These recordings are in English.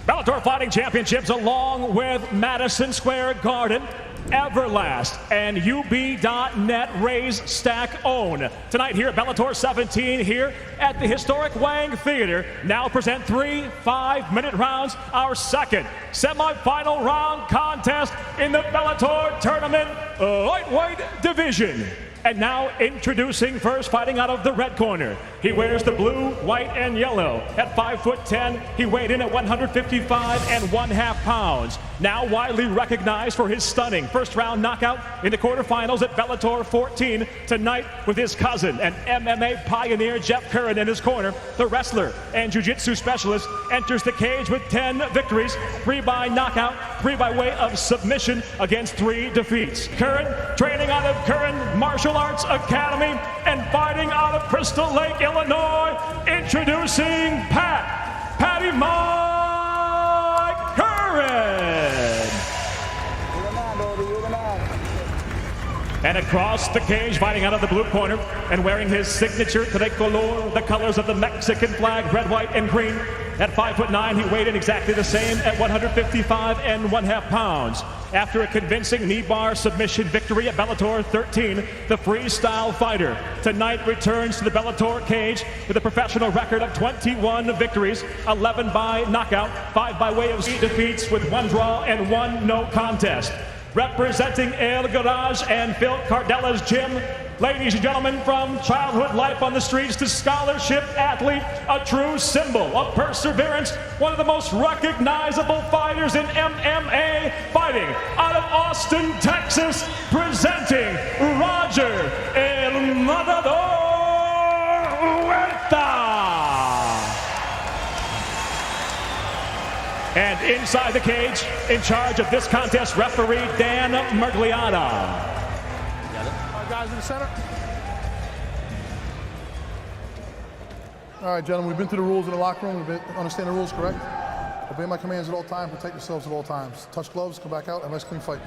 Bellator Fighting Championships, along with Madison Square Garden, Everlast, and UB.net Raise Stack Own. Tonight here at Bellator 17, here at the historic Wang Theater, now present 3 5-minute rounds, our second semifinal round contest in the Bellator Tournament lightweight division. And now introducing first, fighting out of the red corner. He wears the blue, white, and yellow. At 5'10", he weighed in at 155 1/2 pounds. Now widely recognized for his stunning first-round knockout in the quarterfinals at Bellator 14. Tonight with his cousin and MMA pioneer Jeff Curran in his corner, the wrestler and jiu-jitsu specialist enters the cage with 10 victories, 3 by knockout, 3 by way of submission against 3 defeats. Curran, training out of Curran Martial Arts Academy and fighting out of Crystal Lake, Illinois, introducing Patty Mike Curran. And across the cage, fighting out of the blue corner and wearing his signature tricolor, the colors of the Mexican flag, red, white, and green. At 5'9", he weighed in exactly the same at 155 1/2 pounds. After a convincing knee bar submission victory at Bellator 13, the freestyle fighter tonight returns to the Bellator cage with a professional record of 21 victories, 11 by knockout, 5 by way of defeats with 1 draw and 1 no contest. Representing El Garage and Phil Cardella's gym, ladies and gentlemen, from childhood life on the streets to scholarship athlete, a true symbol of perseverance, one of the most recognizable fighters in MMA, fighting out of Austin, Texas, presenting Roger El Matador Huerta. And inside the cage, in charge of this contest, referee Dan Mergliata. Guys in the center. All right, gentlemen, we've been through the rules in the locker room. We understand the rules, correct? Obey my commands at all times. Protect yourselves at all times. Touch gloves, come back out, and let's clean fight.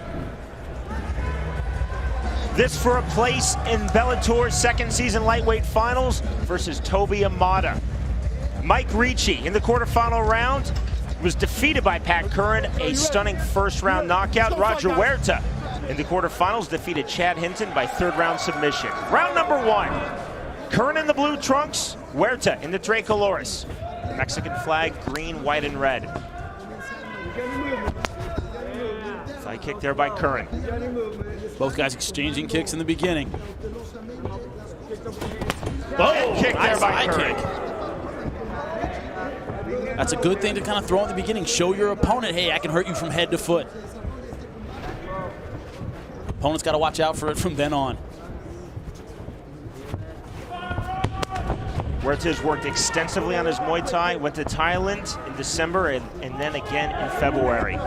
This for a place in Bellator's second season lightweight finals versus Toby Amada. Mike Ricci in the quarterfinal round was defeated by Pat Curran, a stunning first-round knockout. Roger Huerta in the quarterfinals defeated Chad Hinton by 3rd round submission. Round number 1. Curran in the blue trunks, Huerta in the tricolores. Mexican flag, green, white, and red. Side kick there by Curran. Both guys exchanging kicks in the beginning. Oh, kick there by Curran. That's a good thing to kind of throw in the beginning. Show your opponent, hey, I can hurt you from head to foot. Opponent's got to watch out for it from then on. Huerta's worked extensively on his Muay Thai, went to Thailand in December and then again in February.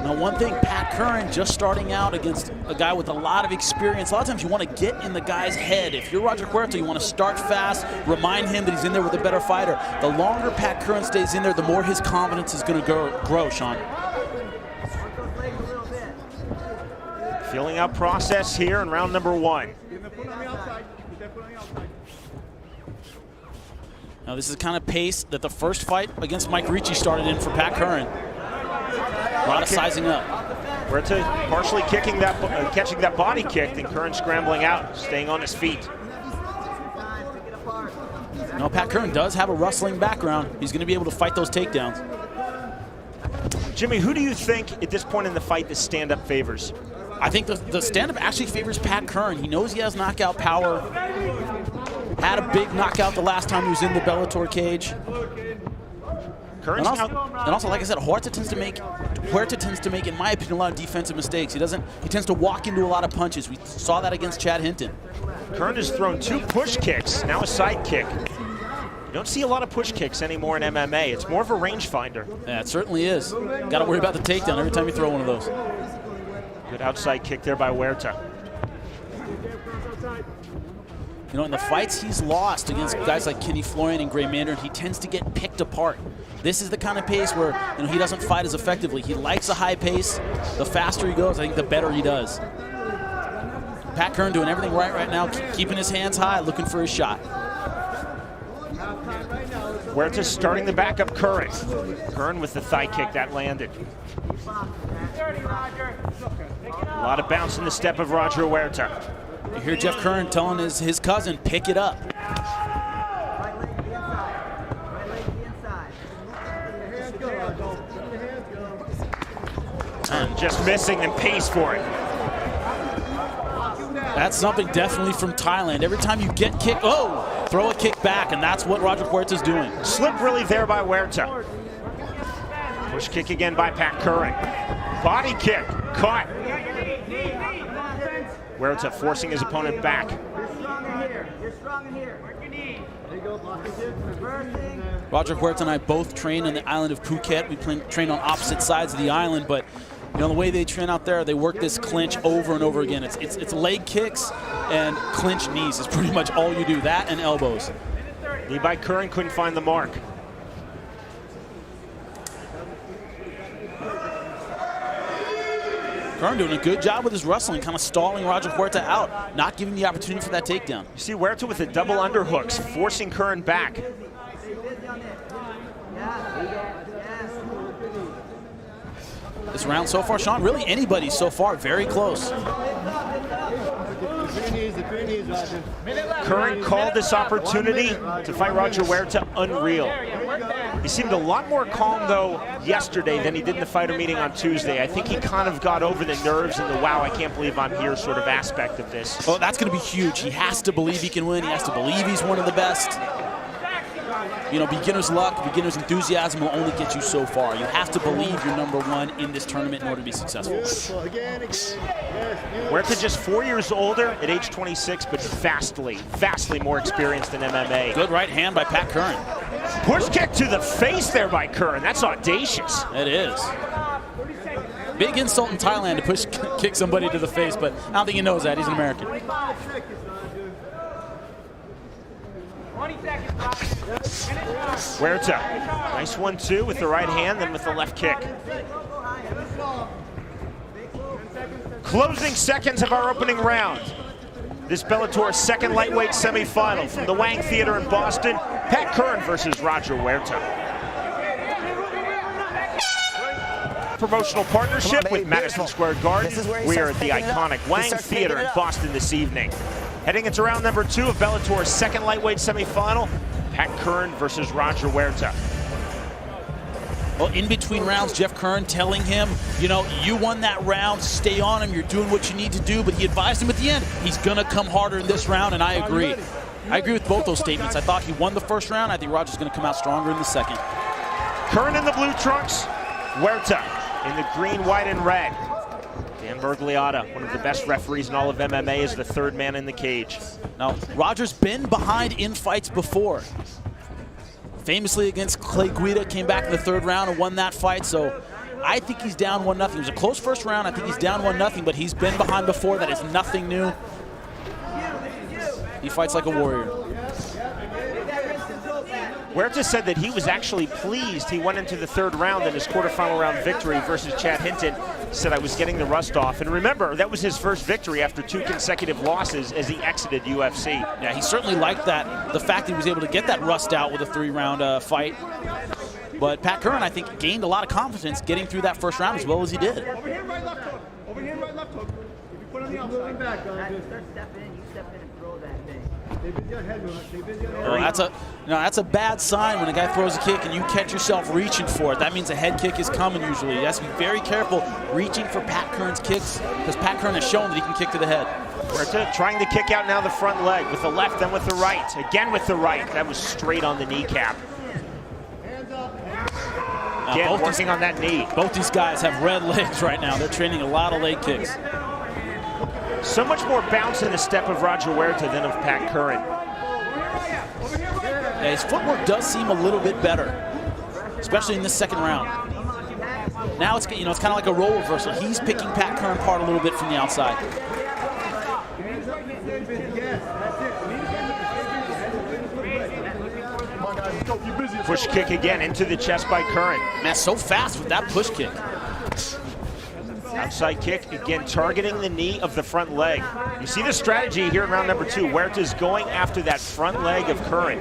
Now, one thing, Pat Curran just starting out against a guy with a lot of experience. A lot of times you want to get in the guy's head. If you're Roger Huerta, you want to start fast, remind him that he's in there with a better fighter. The longer Pat Curran stays in there, the more his confidence is going to grow, Sean. Filling out process here in round number 1. Now, this is the kind of pace that the first fight against Mike Ricci started in for Pat Curran. A lot of sizing up. Huerta partially kicking that, catching that body kick, and Curran scrambling out, staying on his feet. Now, Pat Curran does have a wrestling background. He's going to be able to fight those takedowns. Jimmy, who do you think at this point in the fight the stand-up favors? I think the stand-up actually favors Pat Curran. He knows he has knockout power. Had a big knockout the last time he was in the Bellator cage. And also, like I said, Huerta tends to make, in my opinion, a lot of defensive mistakes. He tends to walk into a lot of punches. We saw that against Chad Hinton. Curran has thrown 2 push kicks, now a side kick. You don't see a lot of push kicks anymore in MMA. It's more of a rangefinder. Yeah, it certainly is. Got to worry about the takedown every time you throw one of those. Good outside kick there by Huerta. You know, in the fights he's lost against guys like Kenny Florian and Gray Mandarin, he tends to get picked apart. This is the kind of pace where, you know, he doesn't fight as effectively. He likes a high pace. The faster he goes, I think the better he does. Pat Curran doing everything right now, keeping his hands high, looking for his shot. Huerta starting the backup Curran. Curran with the thigh kick that landed. A lot of bounce in the step of Roger Huerta. You hear Jeff Curran telling his cousin, pick it up. And just missing and pays for it. That's something definitely from Thailand. Every time you get kicked, oh, throw a kick back, and that's what Roger Huerta's doing. Slip really there by Huerta. Push kick again by Pat Curran. Body kick, caught. Huerta forcing his opponent back. Roger Huerta and I both train on the island of Phuket. We train on opposite sides of the island, but you know the way they train out there, they work this clinch over and over again. It's leg kicks and clinch knees is pretty much all you do. That and elbows. Knee by Curran, couldn't find the mark. Curran doing a good job with his wrestling, kind of stalling Roger Huerta out, not giving the opportunity for that takedown. You see Huerta with the double underhooks, forcing Curran back. This round so far, Sean, really anybody so far, very close. Curran called this opportunity to fight Roger Huerta unreal. He seemed a lot more calm, though, yesterday than he did in the fighter meeting on Tuesday. I think he kind of got over the nerves and the wow, I can't believe I'm here sort of aspect of this. Oh, that's going to be huge. He has to believe he can win. He has to believe he's one of the best. You know, beginner's luck, beginner's enthusiasm will only get you so far. You have to believe you're #1 in this tournament in order to be successful. Huerta just 4 years older at age 26, but vastly more experienced in MMA. Good right hand by Pat Curran. Push kick to the face there by Curran. That's audacious. It is. Big insult in Thailand to push kick somebody to the face, but I don't think he knows that. He's an American. Huerta, nice 1-2 with the right hand, then with the left kick. Closing seconds of our opening round. This Bellator second lightweight semifinal from the Wang Theater in Boston. Pat Curran versus Roger Huerta. Promotional partnership with Madison Square Garden. We are at the iconic Wang Theater in Boston this evening. Heading into round number 2 of Bellator's second lightweight semifinal, Pat Curran versus Roger Huerta. Well, in between rounds, Jeff Curran telling him, you know, you won that round, stay on him, you're doing what you need to do, but he advised him at the end, he's gonna come harder in this round, and I agree. I agree with both those statements. I thought he won the first round. I think Roger's gonna come out stronger in the second. Curran in the blue trunks, Huerta in the green, white, and red. Dan Bergliotta, one of the best referees in all of MMA, is the third man in the cage. Now, Roger's been behind in fights before. Famously against Clay Guida, came back in the third round and won that fight, so I think he's down 1-0. It was a close first round. I think he's down 1-0, but he's been behind before. That is nothing new. He fights like a warrior. Huerta said that he was actually pleased he went into the third round in his quarterfinal round victory versus Chad Hinton. He said, I was getting the rust off. And remember, that was his first victory after 2 consecutive losses as he exited UFC. Yeah, he certainly liked that, the fact that he was able to get that rust out with a 3-round fight. But Pat Curran, I think, gained a lot of confidence getting through that first round as well as he did. Over here, right left hook. Over here, right left hook. If you put on the outside. Back, Start stepping in, you step in and throw that thing. Well, that's a bad sign when a guy throws a kick and you catch yourself reaching for it. That means a head kick is coming usually. You have to be very careful reaching for Pat Curran's kicks because Pat Curran has shown that he can kick to the head. Huerta trying to kick out now the front leg with the left, then with the right. Again with the right. That was straight on the kneecap. Again, working on that knee. Both these guys have red legs right now. They're training a lot of leg kicks. So much more bounce in the step of Roger Huerta than of Pat Curran. Yeah, his footwork does seem a little bit better, especially in this second round. Now it's kind of like a role reversal. He's picking Pat Curran apart a little bit from the outside. Push kick again into the chest by Curran. Man, so fast with that push kick. Outside kick, again targeting the knee of the front leg. You see the strategy here in round number 2. Huerta's going after that front leg of Curran.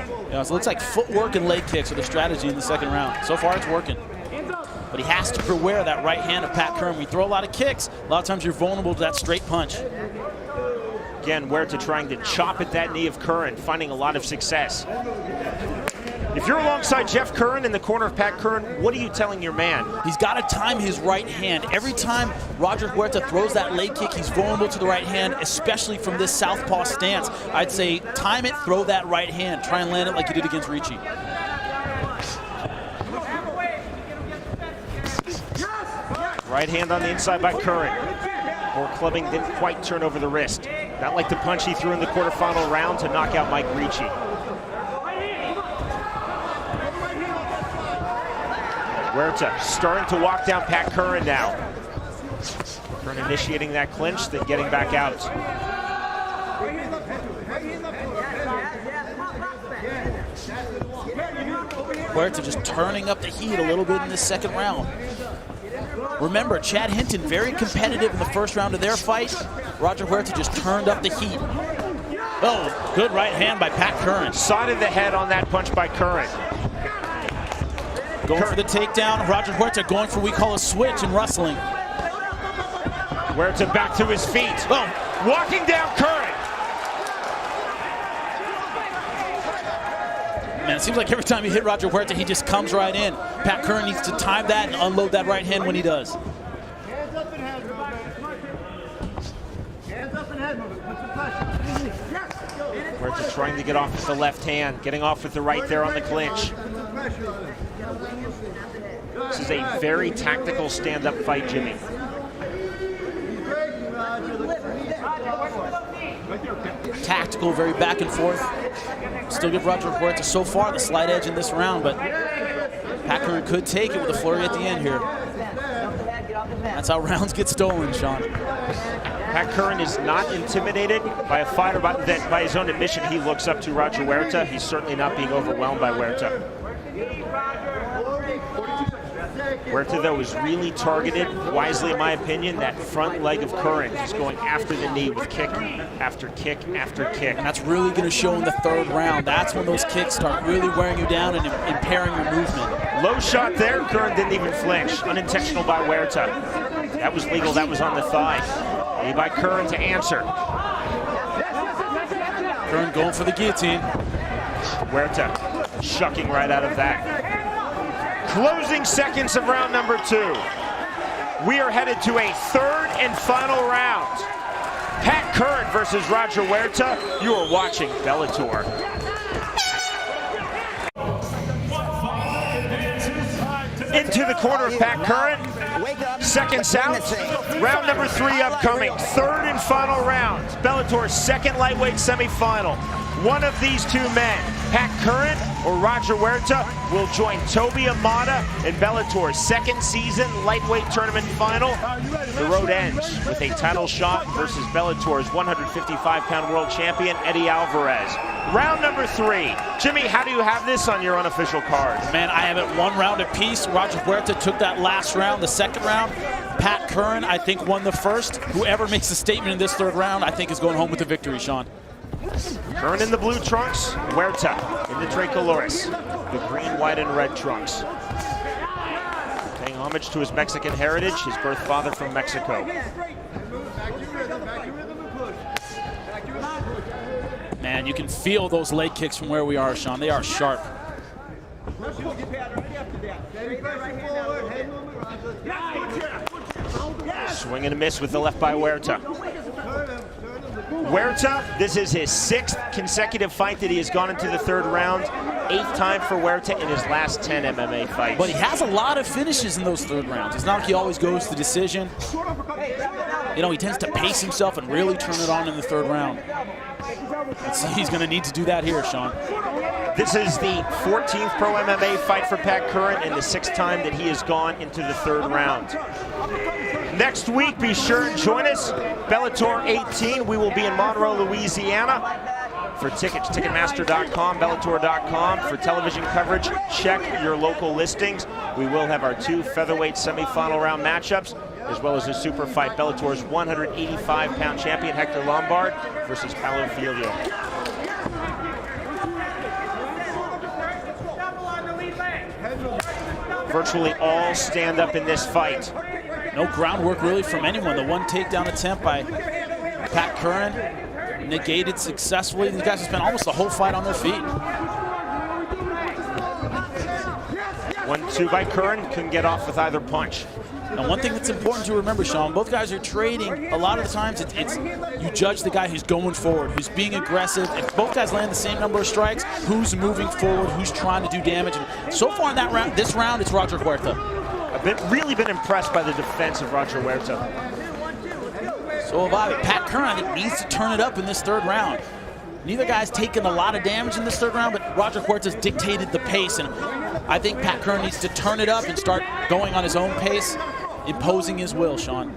So it looks like footwork and leg kicks are the strategy in the second round. So far, it's working. But he has to beware that right hand of Pat Curran. When you throw a lot of kicks, a lot of times you're vulnerable to that straight punch. Again, Huerta trying to chop at that knee of Curran, finding a lot of success. If you're alongside Jeff Curran in the corner of Pat Curran, what are you telling your man? He's got to time his right hand. Every time Roger Huerta throws that leg kick, he's vulnerable to the right hand, especially from this southpaw stance. I'd say time it, throw that right hand. Try and land it like you did against Ricci. Right hand on the inside by Curran. More clubbing didn't quite turn over the wrist. Not like the punch he threw in the quarterfinal round to knock out Mike Ricci. Huerta starting to walk down Pat Curran now. Curran initiating that clinch, then getting back out. Huerta just turning up the heat a little bit in this second round. Remember, Chad Hinton, very competitive in the first round of their fight. Roger Huerta just turned up the heat. Oh, good right hand by Pat Curran. Side of the head on that punch by Curran. Going for the takedown. Roger Huerta going for what we call a switch in wrestling. Huerta back to his feet. Oh, walking down Curran. Man, it seems like every time you hit Roger Huerta, he just comes right in. Pat Curran needs to time that and unload that right hand when he does. Hands up and head movement. Hands up and head movement. Put some pressure. Huerta trying to get off with the left hand, getting off with the right there on the clinch. This is a very tactical stand-up fight, Jimmy. Tactical, very back and forth. Still give Roger Huerta so far the slight edge in this round, but Pat Curran could take it with a flurry at the end here. That's how rounds get stolen, Sean. Pat Curran is not intimidated by a fighter that, by his own admission, he looks up to Roger Huerta. He's certainly not being overwhelmed by Huerta. Huerta, though, is really targeted, wisely in my opinion, that front leg of Curran. He's going after the knee with kick after kick after kick. And that's really going to show in the third round. That's when those kicks start really wearing you down and impairing your movement. Low shot there. Curran didn't even flinch. Unintentional by Huerta. That was legal. That was on the thigh. Knee by Curran to answer. Curran going for the guillotine. Huerta shucking right out of that. Closing seconds of round number 2. We are headed to a third and final round. Pat Curran versus Roger Huerta. You are watching Bellator. Into the corner of Pat Curran. Seconds out. Round number 3 upcoming. Third and final round. Bellator's second lightweight semifinal. One of these two men, Pat Curran or Roger Huerta, will join Toby Amada in Bellator's second season lightweight tournament final. The road ends with a title shot versus Bellator's 155-pound world champion, Eddie Alvarez. Round number 3. Jimmy, how do you have this on your unofficial card? Man, I have it 1 round apiece. Roger Huerta took that last round, the second round. Pat Curran, I think, won the first. Whoever makes a statement in this third round, I think, is going home with the victory, Sean. Curran in the blue trunks, Huerta in the tricolores, the green, white, and red trunks. Paying homage to his Mexican heritage, his birth father from Mexico. Man, you can feel those leg kicks from where we are, Sean. They are sharp. Swing and a miss with the left by Huerta. Huerta, this is his 6th consecutive fight that he has gone into the third round. 8th time for Huerta in his last 10 MMA fights. But he has a lot of finishes in those third rounds. It's not like he always goes to decision. You know, he tends to pace himself and really turn it on in the third round. Let's see, he's going to need to do that here, Sean. This is the 14th pro MMA fight for Pat Curran and the 6th time that he has gone into the third round. Next week, be sure and join us. Bellator 18, we will be in Monroe, Louisiana. For tickets, Ticketmaster.com, Bellator.com. For television coverage, check your local listings. We will have our 2 featherweight semifinal round matchups, as well as a super fight. Bellator's 185-pound champion, Hector Lombard, versus Paulo Filho. virtually all stand up in this fight. No groundwork really from anyone. The one takedown attempt by Pat Curran negated successfully. These guys have spent almost the whole fight on their feet. 1-2 by Curran, couldn't get off with either punch. And one thing that's important to remember, Sean, both guys are trading. A lot of the times, it's you judge the guy who's going forward, who's being aggressive. If both guys land the same number of strikes, who's moving forward, who's trying to do damage. And so far in that round, this round, it's Roger Huerta. I've really been impressed by the defense of Roger Huerta. So have I. Pat Curran, I think, needs to turn it up in this third round. Neither guy's taken a lot of damage in this third round, but Roger Huerta's dictated the pace, and I think Pat Curran needs to turn it up and start going on his own pace, imposing his will, Sean.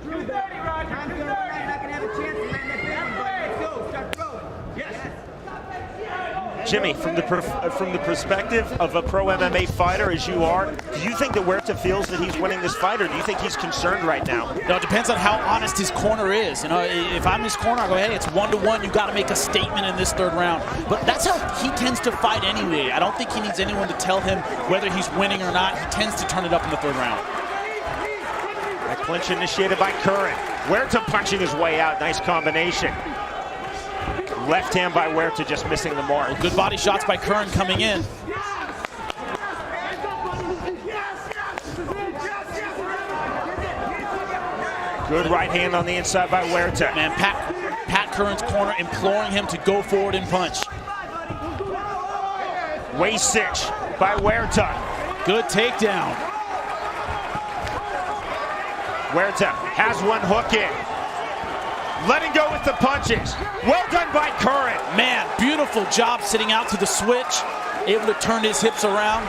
Jimmy, from the perspective of a pro MMA fighter as you are, do you think that Huerta feels that he's winning this fight, or do you think he's concerned right now? No, it depends on how honest his corner is. You know, if I'm his corner, I go, hey, it's 1-1. You got to make a statement in this third round. But that's how he tends to fight anyway. I don't think he needs anyone to tell him whether he's winning or not. He tends to turn it up in the third round. That clinch initiated by Curran. Huerta punching his way out. Nice combination. Left hand by Huerta, just missing the mark. Well, good body shots by Curran coming in. Good right hand on the inside by Huerta. Man, Pat Curran's corner imploring him to go forward and punch. Waist cinch by Huerta. Good takedown. Huerta has one hook in. Letting go with the punches. Well done by Curran. Man, beautiful job sitting out to the switch. Able to turn his hips around.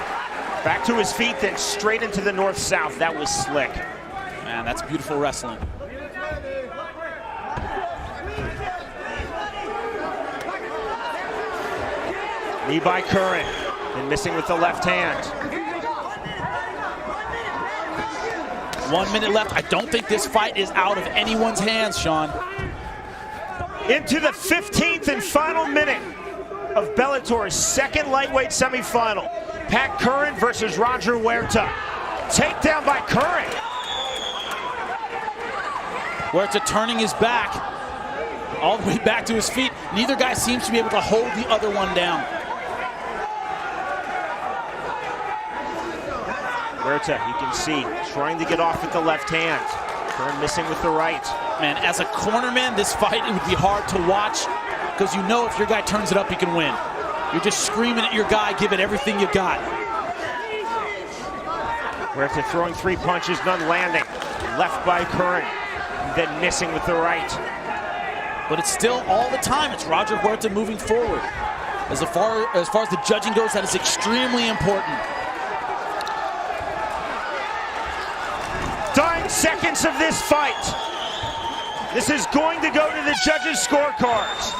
Back to his feet, then straight into the north-south. That was slick. Man, that's beautiful wrestling. Knee by Curran. And missing with the left hand. 1 minute left. I don't think this fight is out of anyone's hands, Sean. Into the 15th and final minute of Bellator's second lightweight semifinal. Pat Curran versus Roger Huerta. Takedown by Curran. Huerta turning his back all the way back to his feet. Neither guy seems to be able to hold the other one down. Huerta, you can see, trying to get off with the left hand. Curran missing with the right. Man, as a cornerman, this fight, it would be hard to watch because you know if your guy turns it up, he can win. You're just screaming at your guy, give it everything you got. Huerta throwing 3 punches, none landing. Left by Curran, then missing with the right. But it's still all the time, it's Roger Huerta moving forward. As far as the judging goes, that is extremely important. Dying seconds of this fight. This is going to go to the judges' scorecards.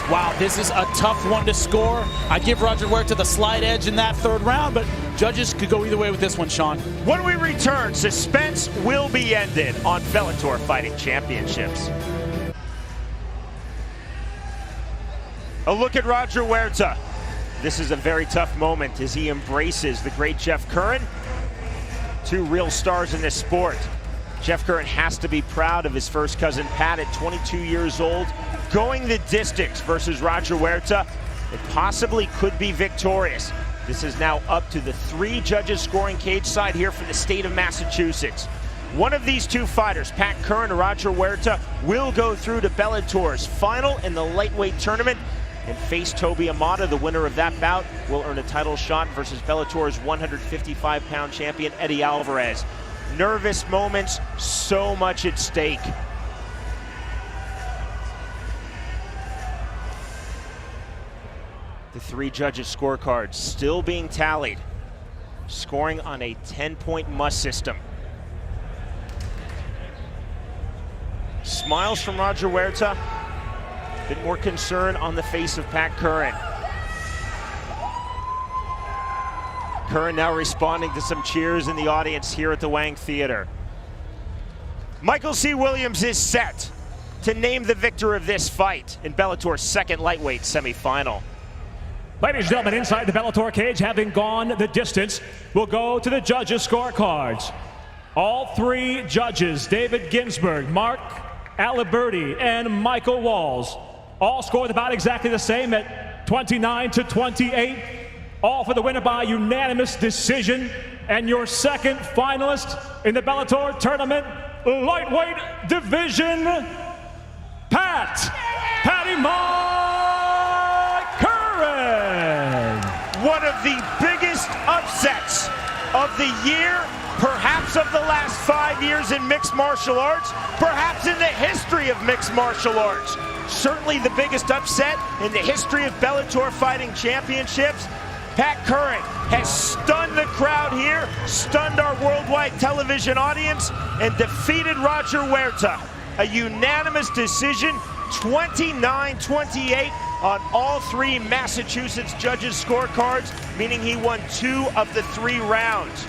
Wow, this is a tough one to score. I give Roger Huerta the slight edge in that third round, but judges could go either way with this one, Sean. When we return, suspense will be ended on Bellator Fighting Championships. A look at Roger Huerta. This is a very tough moment as he embraces the great Jeff Curran. 2 real stars in this sport. Jeff Curran has to be proud of his first cousin Pat at 22 years old, going the distance versus Roger Huerta. It possibly could be victorious. This is now up to the 3 judges scoring cage side here for the state of Massachusetts. One of these 2 fighters, Pat Curran or Roger Huerta, will go through to Bellator's final in the lightweight tournament and face Toby Amata. The winner of that bout will earn a title shot versus Bellator's 155-pound champion, Eddie Alvarez. Nervous moments, so much at stake. The 3 judges' scorecards still being tallied. Scoring on a 10-point must system. Smiles from Roger Huerta. A bit more concern on the face of Pat Curran. Curran now responding to some cheers in the audience here at the Wang Theater. Michael C. Williams is set to name the victor of this fight in Bellator's second lightweight semifinal. Ladies and gentlemen, inside the Bellator cage, having gone the distance, we'll go to the judges' scorecards. All three judges, David Ginsburg, Mark Aliberti, and Michael Walls, all scored about exactly the same at 29-28. All for the winner by unanimous decision. And your second finalist in the Bellator tournament, lightweight division, Patty Mike Curran. One of the biggest upsets of the year, perhaps of the last 5 years in mixed martial arts, perhaps in the history of mixed martial arts. Certainly the biggest upset in the history of Bellator Fighting Championships. Pat Curran has stunned the crowd here, stunned our worldwide television audience, and defeated Roger Huerta. A unanimous decision, 29-28 on all three Massachusetts judges' scorecards, meaning he won 2 of the 3 rounds.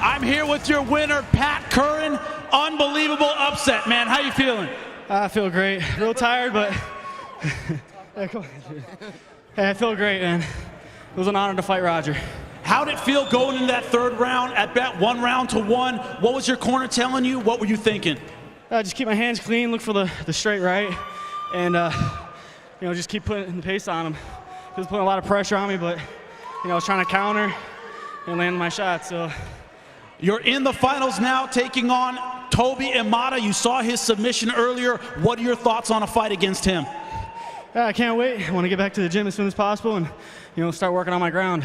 I'm here with your winner, Pat Curran. Unbelievable upset, man. How you feeling? I feel great. Real tired, but yeah, come on. Hey, I feel great, man. It was an honor to fight Roger. How did it feel going into that 3rd round? At bet 1-1, what was your corner telling you? What were you thinking? Just keep my hands clean, look for the straight right, and just keep putting the pace on him. He was putting a lot of pressure on me, but I was trying to counter and land my shot. So you're in the finals now, taking on Toby Imada. You saw his submission earlier. What are your thoughts on a fight against him? I can't wait. I want to get back to the gym as soon as possible and start working on my ground.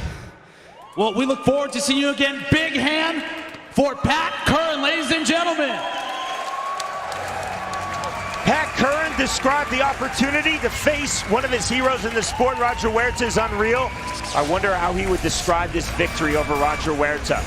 Well, we look forward to seeing you again. Big hand for Pat Curran, ladies and gentlemen. Pat Curran described the opportunity to face one of his heroes in the sport. Roger Huerta is unreal. I wonder how he would describe this victory over Roger Huerta.